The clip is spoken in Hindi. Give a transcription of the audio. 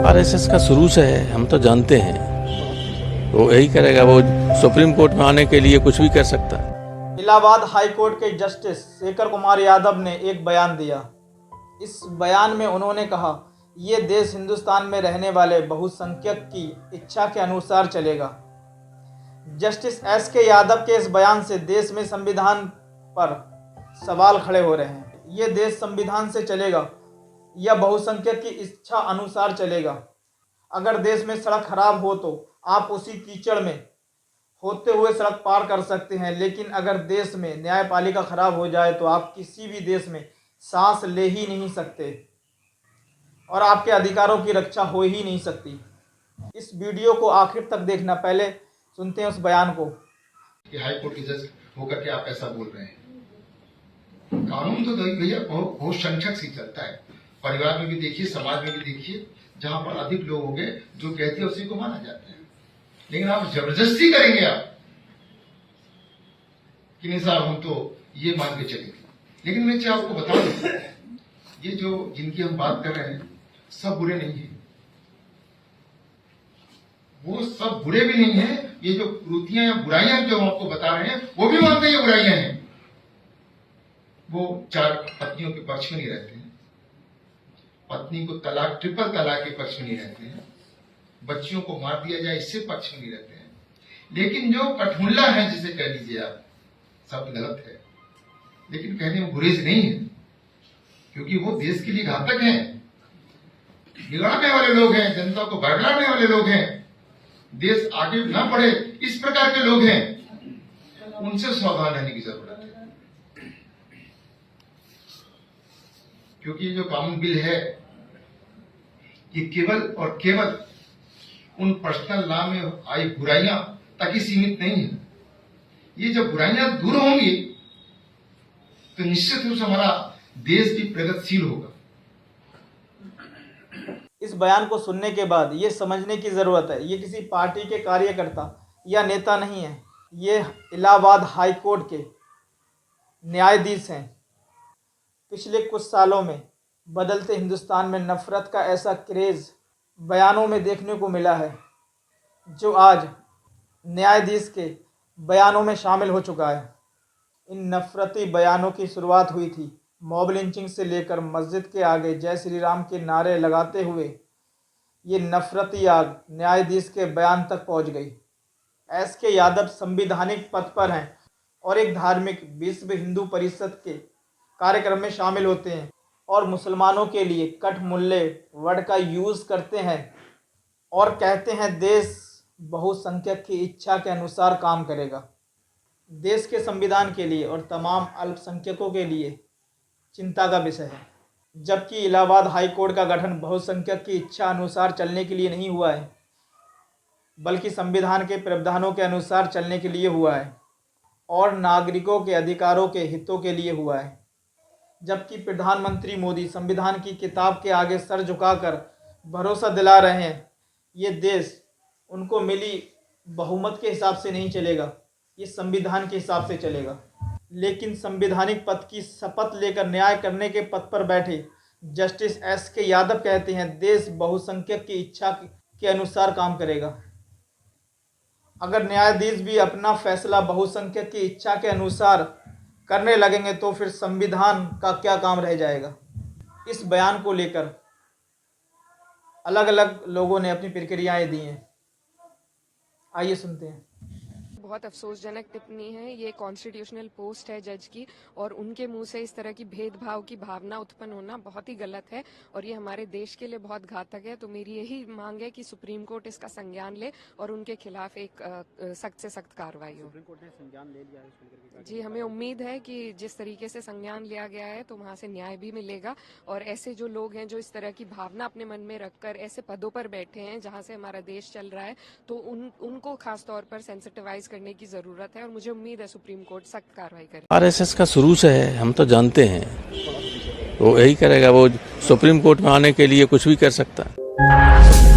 आरएसएस का शुरू से है, हम तो जानते हैं। वो यही करेगा, वो सुप्रीम कोर्ट में आने के लिए कुछ भी कर सकता है। इलाहाबाद हाई कोर्ट के जस्टिस शेखर कुमार यादव ने एक बयान दिया। इस बयान में उन्होंने कहा, ये देश हिंदुस्तान में रहने वाले बहुसंख्यक की इच्छा के अनुसार चलेगा। Justice SK. यादव के इस बयान से देश में संविधान पर सवाल खड़े हो रहे हैं। ये देश संविधान से चलेगा या बहुसंख्यक की इच्छा अनुसार चलेगा? अगर देश में सड़क खराब हो तो आप उसी कीचड़ में होते हुए सड़क पार कर सकते हैं, लेकिन अगर देश में न्यायपालिका खराब हो जाए तो आप किसी भी देश में सांस ले ही नहीं सकते और आपके अधिकारों की रक्षा हो ही नहीं सकती। इस वीडियो को आखिर तक देखना। पहले सुनते हैं उस बयान को। कि हाई कोर्ट के जज होकर के आप ऐसा बोल रहे हैं। कानून तो भैया बहुत संख्यक से चलता है। परिवार में भी देखिए, समाज में भी देखिए, जहां पर अधिक लोग होंगे जो कहते हैं उसी को माना जाता है। लेकिन आप जबरदस्ती करेंगे आप कि नहीं साहब हम तो ये मान के चलेंगे। लेकिन मैं आपको बता दूं, ये जो जिनकी हम बात कर रहे हैं सब बुरे नहीं है, वो सब बुरे भी नहीं है। ये जो कुरीतियां या बुराइयां जो हम आपको बता रहे हैं वो भी मानते हैं ये बुराइयां हैं। वो चार पत्नियों के पक्ष में नहीं रहते हैं, पत्नी को तलाक ट्रिपल तलाक के पक्ष में नहीं रहते हैं, बच्चियों को मार दिया जाए इससे पक्ष में नहीं रहते हैं। लेकिन जो कठमुल्ला है, जिसे कह लीजिए आप, शब्द गलत है लेकिन कहने में गुरेज नहीं है, क्योंकि वो देश के लिए घातक हैं, बिगाड़ने वाले लोग हैं, जनता को बरगलाने वाले लोग हैं, देश आगे ना बढ़े इस प्रकार के लोग हैं। उनसे सावधान रहने की जरूरत है, क्योंकि ये जो कानून बिल है ये केवल और केवल उन पर्सनल लॉ में आई बुराइयां तक ही सीमित नहीं है। ये जब बुराइयां दूर होंगी तो निश्चित रूप से हमारा देश भी प्रगतिशील होगा। इस बयान को सुनने के बाद ये समझने की ज़रूरत है, ये किसी पार्टी के कार्यकर्ता या नेता नहीं है, ये इलाहाबाद हाई कोर्ट के न्यायाधीश हैं। पिछले कुछ सालों में बदलते हिंदुस्तान में नफ़रत का ऐसा क्रेज़ बयानों में देखने को मिला है, जो आज न्यायाधीश के बयानों में शामिल हो चुका है। इन नफ़रती बयानों की शुरुआत हुई थी मॉब लिंचिंग से लेकर मस्जिद के आगे जय श्री राम के नारे लगाते हुए ये नफ़रती आग न्यायाधीश के बयान तक पहुंच गई। एस.के. यादव संवैधानिक पद पर हैं और एक धार्मिक विश्व हिंदू परिषद के कार्यक्रम में शामिल होते हैं और मुसलमानों के लिए कठमुल्ले वर्ड का यूज़ करते हैं और कहते हैं देश बहुसंख्यक की इच्छा के अनुसार काम करेगा। देश के संविधान के लिए और तमाम अल्पसंख्यकों के लिए चिंता का विषय है, जबकि इलाहाबाद हाई कोर्ट का गठन बहुसंख्यक की इच्छा अनुसार चलने के लिए नहीं हुआ है, बल्कि संविधान के प्रावधानों के अनुसार चलने के लिए हुआ है और नागरिकों के अधिकारों के हितों के लिए हुआ है। जबकि प्रधानमंत्री मोदी संविधान की किताब के आगे सर झुकाकर भरोसा दिला रहे हैं, ये देश उनको मिली बहुमत के हिसाब से नहीं चलेगा, ये संविधान के हिसाब से चलेगा। लेकिन संवैधानिक पद की शपथ लेकर न्याय करने के पद पर बैठे जस्टिस एस.के. यादव कहते हैं देश बहुसंख्यक की इच्छा के अनुसार काम करेगा। अगर न्यायाधीश भी अपना फैसला बहुसंख्यक की इच्छा के अनुसार करने लगेंगे तो फिर संविधान का क्या काम रह जाएगा। इस बयान को लेकर अलग अलग लोगों ने अपनी प्रतिक्रियाएं दी हैं, आइए सुनते हैं। बहुत अफसोसजनक टिप्पणी है। ये कॉन्स्टिट्यूशनल पोस्ट है जज की, और उनके मुंह से इस तरह की भेदभाव की भावना उत्पन्न होना बहुत ही गलत है और ये हमारे देश के लिए बहुत घातक है। तो मेरी यही मांग है कि सुप्रीम कोर्ट इसका संज्ञान ले और उनके खिलाफ एक सख्त से सख्त कार्रवाई हो। सुप्रीम कोर्ट ने संज्ञान ले लिया है जी, हमें उम्मीद है कि जिस तरीके से संज्ञान लिया गया है तो वहाँ से न्याय भी मिलेगा और ऐसे जो लोग हैं जो इस तरह की भावना अपने मन में रखकर ऐसे पदों पर बैठे हैं जहाँ से हमारा देश चल रहा है, तो उनको खास तौर पर सेंसिटिवाइज करने की जरूरत है और मुझे उम्मीद है सुप्रीम कोर्ट सख्त कार्रवाई करे। आरएसएस का शुरू से है, हम तो जानते हैं। वो यही करेगा, वो सुप्रीम कोर्ट में आने के लिए कुछ भी कर सकता है।